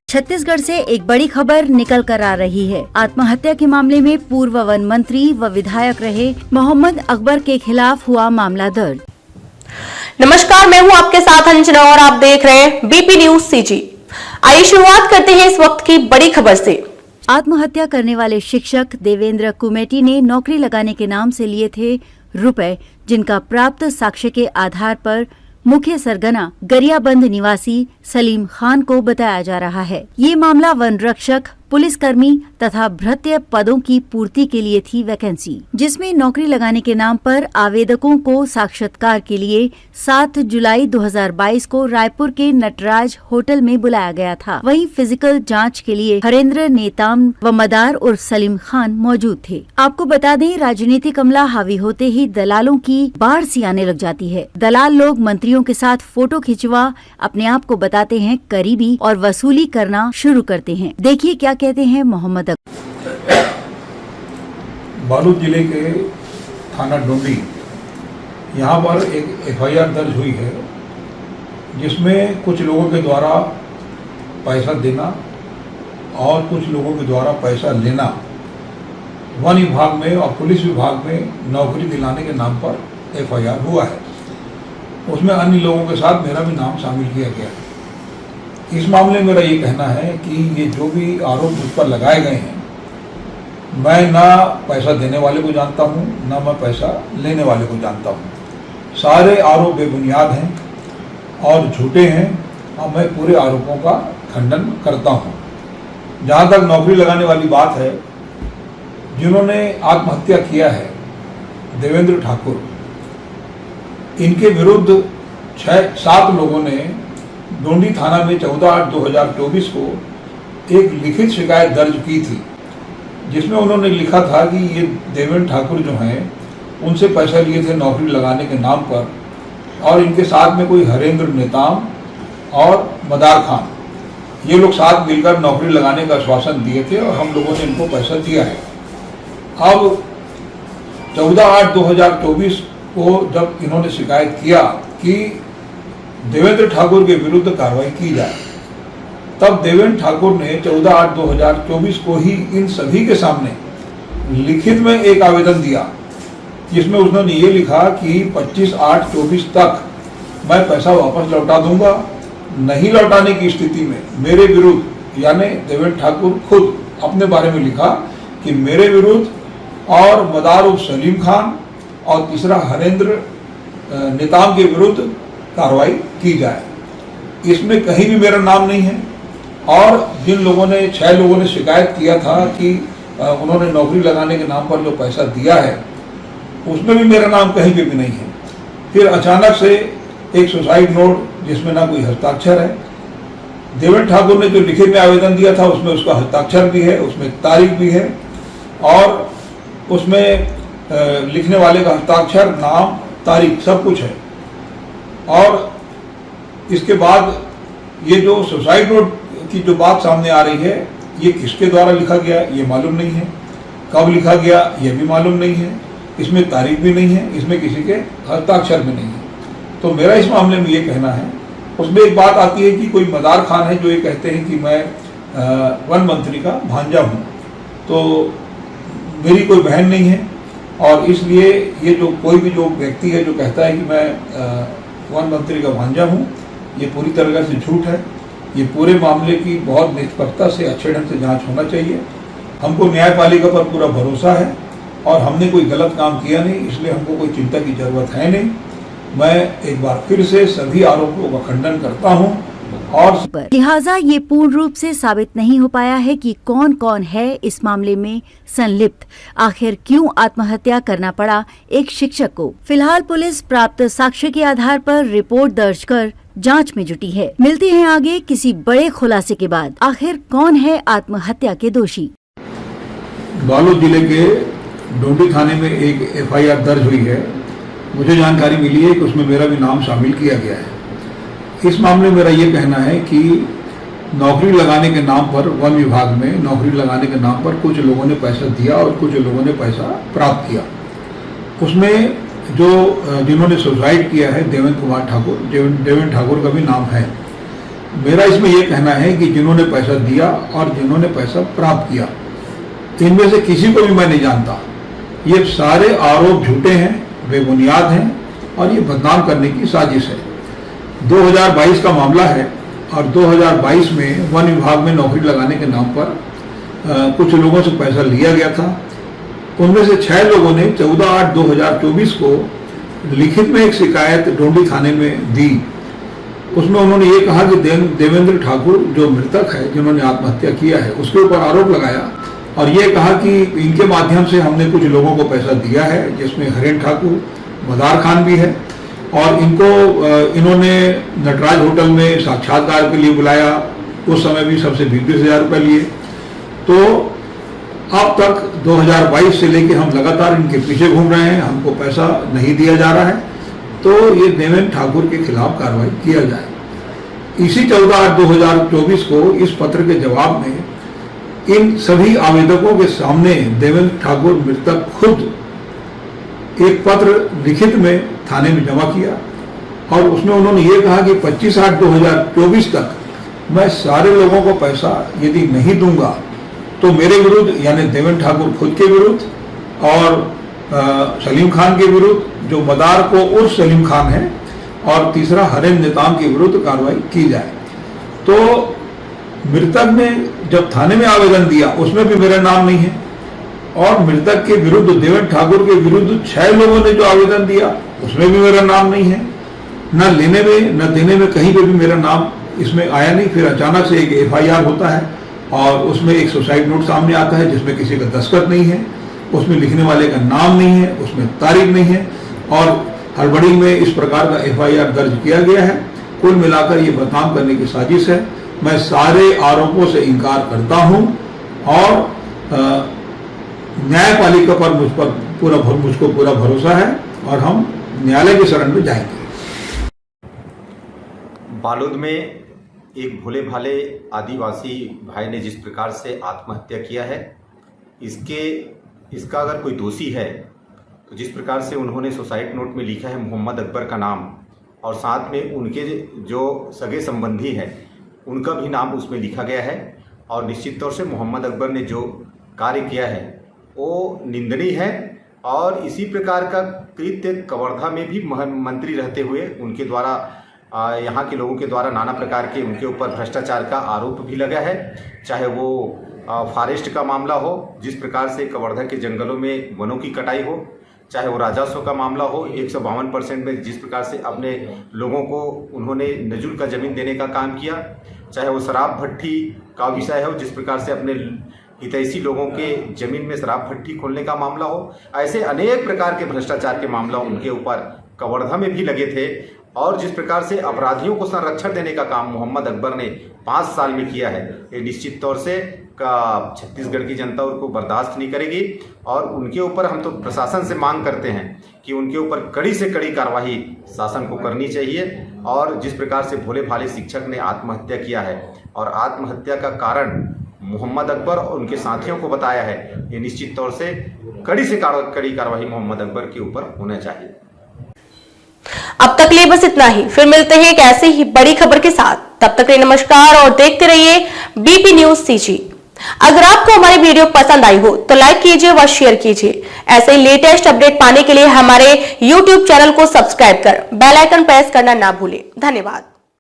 छत्तीसगढ़ से एक बड़ी खबर निकल कर आ रही है। आत्महत्या के मामले में पूर्व वन मंत्री व विधायक रहे मोहम्मद अकबर के खिलाफ हुआ मामला दर्ज। नमस्कार, मैं हूं आपके साथ अंजना और आप देख रहे हैं बीपी न्यूज सीजी। आइए शुरुआत करते हैं इस वक्त की बड़ी खबर से। आत्महत्या करने वाले शिक्षक देवेंद्र कुमेटी ने नौकरी लगाने के नाम से लिए थे रुपए, जिनका प्राप्त साक्ष्य के आधार पर मुख्य सरगना गरियाबंद निवासी सलीम खान को बताया जा रहा है। ये मामला वन रक्षक, पुलिसकर्मी तथा भृत्य पदों की पूर्ति के लिए थी वैकेंसी, जिसमें नौकरी लगाने के नाम पर आवेदकों को साक्षात्कार के लिए 7 जुलाई 2022 को रायपुर के नटराज होटल में बुलाया गया था। वहीं फिजिकल जांच के लिए हरेंद्र नेताम व मदार उर्फ सलीम खान मौजूद थे। आपको बता दें, राजनीतिक अमला हावी होते ही दलालों की बाढ़ सी आने लग जाती है। दलाल लोग मंत्रियों के साथ फोटो खिंचवा अपने आप को बताते हैं करीबी और वसूली करना शुरू करते हैं। देखिए क्या कहते हैं मोहम्मद अकबर। बालोद जिले के थाना डोंडी यहाँ पर एक एफआईआर दर्ज हुई है, जिसमें कुछ लोगों के द्वारा पैसा देना और कुछ लोगों के द्वारा पैसा लेना वन विभाग में और पुलिस विभाग में नौकरी दिलाने के नाम पर एफआईआर हुआ है। उसमें अन्य लोगों के साथ मेरा भी नाम शामिल किया गया है। इस मामले में मेरा ये कहना है कि ये जो भी आरोप मुझ पर लगाए गए हैं, मैं ना पैसा देने वाले को जानता हूँ, ना मैं पैसा लेने वाले को जानता हूँ। सारे आरोप बेबुनियाद हैं और झूठे हैं और मैं पूरे आरोपों का खंडन करता हूँ। जहाँ तक नौकरी लगाने वाली बात है, जिन्होंने आत्महत्या किया है देवेंद्र ठाकुर, इनके विरुद्ध 6-7 लोगों ने डोंडी थाना में 14/8/2024 को एक लिखित शिकायत दर्ज की थी, जिसमें उन्होंने लिखा था कि ये देवेंद्र ठाकुर जो हैं उनसे पैसा लिए थे नौकरी लगाने के नाम पर, और इनके साथ में कोई हरेंद्र नेताम और मदार खान, ये लोग साथ मिलकर नौकरी लगाने का आश्वासन दिए थे और हम लोगों ने इनको पैसा दिया है। अब 14/8/2024 को जब इन्होंने शिकायत किया कि देवेंद्र ठाकुर के विरुद्ध कार्रवाई की जाए, तब देवेंद्र ठाकुर ने 14/8/2024 को ही इन सभी के सामने लिखित में एक आवेदन दिया, जिसमें उन्होंने ये लिखा कि 25/8/24 तक मैं पैसा वापस लौटा दूंगा। नहीं लौटाने की स्थिति में मेरे विरुद्ध, यानी देवेंद्र ठाकुर खुद अपने बारे में लिखा कि मेरे विरुद्ध और मदार उर्फ सलीम खान और तीसरा हरेंद्र नेताम के विरुद्ध कार्रवाई की जाए। इसमें कहीं भी मेरा नाम नहीं है, और जिन लोगों ने 6 लोगों ने शिकायत किया था कि उन्होंने नौकरी लगाने के नाम पर जो पैसा दिया है, उसमें भी मेरा नाम कहीं पे भी नहीं है। फिर अचानक से एक सुसाइड नोट जिसमें ना कोई हस्ताक्षर है, देवेंद्र ठाकुर ने जो लिखित में आवेदन दिया था उसमें उसका हस्ताक्षर भी है, उसमें तारीख भी है, और उसमें लिखने वाले का हस्ताक्षर, नाम, तारीख सब कुछ है। और इसके बाद ये जो सुसाइड नोट की जो बात सामने आ रही है, ये किसके द्वारा लिखा गया ये मालूम नहीं है, कब लिखा गया ये भी मालूम नहीं है, इसमें तारीख भी नहीं है, इसमें किसी के हस्ताक्षर भी नहीं है। तो मेरा इस मामले में ये कहना है, उसमें एक बात आती है कि कोई मदार खान है जो ये कहते हैं कि मैं वन मंत्री का भांजा हूँ, तो मेरी कोई बहन नहीं है, और इसलिए ये जो कोई भी जो व्यक्ति है जो कहता है कि मैं वन मंत्री का भांजा हूँ, ये पूरी तरह से झूठ है। ये पूरे मामले की बहुत निष्पक्षता से, अच्छे ढंग से जांच होना चाहिए। हमको न्यायपालिका पर पूरा भरोसा है और हमने कोई गलत काम किया नहीं, इसलिए हमको कोई चिंता की जरूरत है नहीं। मैं एक बार फिर से सभी आरोपों का खंडन करता हूँ, और लिहाजा ये पूर्ण रूप से साबित नहीं हो पाया है कि कौन कौन है इस मामले में संलिप्त। आखिर क्यों आत्महत्या करना पड़ा एक शिक्षक को? फिलहाल पुलिस प्राप्त साक्ष्य के आधार पर रिपोर्ट दर्ज कर जांच में जुटी है। मिलते हैं आगे किसी बड़े खुलासे के बाद। आखिर कौन है आत्महत्या के दोषी? बालोद जिले के डोंडी थाने में एक एफआईआर दर्ज हुई है। मुझे जानकारी मिली है कि उसमें मेरा भी नाम शामिल किया गया है। इस मामले में मेरा ये कहना है कि नौकरी लगाने के नाम पर, वन विभाग में नौकरी लगाने के नाम पर कुछ लोगों ने पैसा दिया और कुछ लोगों ने पैसा प्राप्त किया। उसमें जो जिन्होंने सुसाइड किया है देवेंद्र कुमार ठाकुर, देवेंद्र ठाकुर का भी नाम है। मेरा इसमें यह कहना है कि जिन्होंने पैसा दिया और जिन्होंने पैसा प्राप्त किया, इनमें से किसी को भी मैं नहीं जानता। ये सारे आरोप झूठे हैं, बेबुनियाद हैं और ये बदनाम करने की साजिश है। 2022 का मामला है और 2022 में वन विभाग में नौकरी लगाने के नाम पर कुछ लोगों से पैसा लिया गया था। उनमें से 6 लोगों ने 14/8/2024 को लिखित में एक शिकायत डोंडी थाने में दी। उसमें उन्होंने ये कहा कि देवेंद्र ठाकुर जो मृतक है, जिन्होंने आत्महत्या किया है, उसके ऊपर आरोप लगाया और ये कहा कि इनके माध्यम से हमने कुछ लोगों को पैसा दिया है, जिसमें हरेन ठाकुर, मदार खान भी है और इन्होंने नटराज होटल में साक्षात्कार के लिए बुलाया। उस समय भी सबसे 20,000 रुपये लिए। तो अब तक 2022 से लेकर हम लगातार इनके पीछे घूम रहे हैं, हमको पैसा नहीं दिया जा रहा है। तो ये देवेंद्र ठाकुर के खिलाफ कार्रवाई किया जाए। इसी 14/8/2024 को इस पत्र के जवाब में इन सभी आवेदकों के सामने देवेंद्र ठाकुर मृतक खुद एक पत्र लिखित में थाने में जमा किया और उसमें उन्होंने ये कहा कि 25/8/2024 तक मैं सारे लोगों को पैसा यदि नहीं दूंगा तो मेरे विरुद्ध, यानी देवेंद्र ठाकुर खुद के विरुद्ध और सलीम खान के विरुद्ध, जो मदार को उर्फ सलीम खान है, और तीसरा हरेन नेताम के विरुद्ध कार्रवाई की जाए। तो मृतक ने जब थाने में आवेदन दिया उसमें भी मेरा नाम नहीं है और मृतक के विरुद्ध, देवेंद्र ठाकुर के विरुद्ध 6 लोगों ने जो आवेदन दिया उसमें भी मेरा नाम नहीं है। न लेने में न देने में कहीं पे भी मेरा नाम इसमें आया नहीं। फिर अचानक से एक FIR होता है और उसमें एक सुसाइड नोट सामने आता है जिसमें किसी का दस्तखत नहीं है, उसमें लिखने वाले का नाम नहीं है, उसमें तारीख नहीं है और हड़बड़ी में इस प्रकार का FIR दर्ज किया गया है। कुल मिलाकर ये बदनाम करने की साजिश है। मैं सारे आरोपों से इनकार करता हूं और न्यायपालिका पर मुझको पूरा भरोसा है और हम न्यायालय की शरण में जाएंगे। बालोद में एक भोले भाले आदिवासी भाई ने जिस प्रकार से आत्महत्या किया है, इसका अगर कोई दोषी है तो जिस प्रकार से उन्होंने सुसाइड नोट में लिखा है मोहम्मद अकबर का नाम और साथ में उनके जो सगे संबंधी हैं उनका भी नाम उसमें लिखा गया है और निश्चित तौर से मोहम्मद अकबर ने जो कार्य किया है वो निंदनीय है। और इसी प्रकार का कृत्य कवर्धा में भी मंत्री रहते हुए उनके द्वारा यहाँ के लोगों के द्वारा नाना प्रकार के उनके ऊपर भ्रष्टाचार का आरोप भी लगा है। चाहे वो फॉरेस्ट का मामला हो, जिस प्रकार से कवर्धा के जंगलों में वनों की कटाई हो, चाहे वो राजस्व का मामला हो, 152% में जिस प्रकार से अपने लोगों को उन्होंने नजुल का ज़मीन देने का काम किया, चाहे वो शराब भट्टी का विषय हो, जिस प्रकार से अपने हितैषी लोगों के ज़मीन में शराब भट्टी खोलने का मामला हो, ऐसे अनेक प्रकार के भ्रष्टाचार के मामला उनके ऊपर कवर्धा में भी लगे थे। और जिस प्रकार से अपराधियों को संरक्षण देने का काम मोहम्मद अकबर ने 5 साल में किया है, ये निश्चित तौर से छत्तीसगढ़ की जनता उनको बर्दाश्त नहीं करेगी। और उनके ऊपर हम तो प्रशासन से मांग करते हैं कि उनके ऊपर कड़ी से कड़ी कार्रवाई शासन को करनी चाहिए। और जिस प्रकार से भोले भाले शिक्षक ने आत्महत्या किया है और आत्महत्या का कारण मोहम्मद अकबर और उनके साथियों को बताया है, ये निश्चित तौर से कड़ी से कड़ी कार्रवाई मोहम्मद अकबर के ऊपर होना चाहिए। अब तक लिए बस इतना ही, फिर मिलते हैं एक ऐसे ही बड़ी खबर के साथ। तब तक के लिए नमस्कार और देखते रहिए बीपी न्यूज सीजी। अगर आपको हमारी वीडियो पसंद आई हो तो लाइक कीजिए व शेयर कीजिए। ऐसे ही लेटेस्ट अपडेट पाने के लिए हमारे YouTube चैनल को सब्सक्राइब कर बेल आइकन प्रेस करना ना भूलें। धन्यवाद।